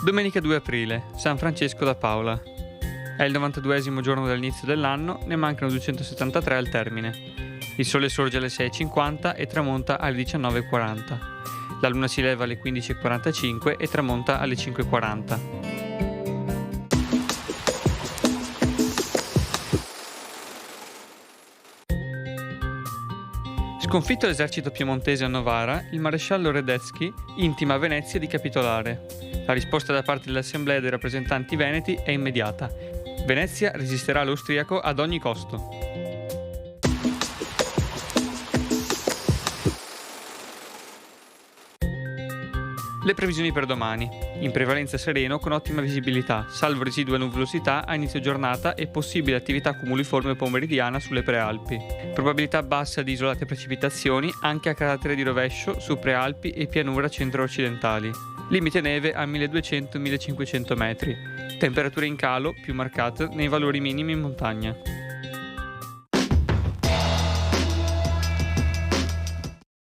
Domenica 2 aprile, San Francesco da Paola. È il 92esimo giorno dall'inizio dell'anno, ne mancano 273 al termine. Il sole sorge alle 6.50 e tramonta alle 19.40. La luna si leva alle 15.45 e tramonta alle 5.40. Sconfitto l'esercito piemontese a Novara, il maresciallo Radetzky intima a Venezia di capitolare. La risposta da parte dell'Assemblea dei rappresentanti veneti è immediata. Venezia resisterà all'austriaco ad ogni costo. Le previsioni per domani. In prevalenza sereno con ottima visibilità, salvo residua nuvolosità a inizio giornata e possibile attività cumuliforme pomeridiana sulle prealpi. Probabilità bassa di isolate precipitazioni anche a carattere di rovescio su prealpi e pianura centro-occidentali. Limite neve a 1200-1500 metri. Temperature in calo più marcate nei valori minimi in montagna.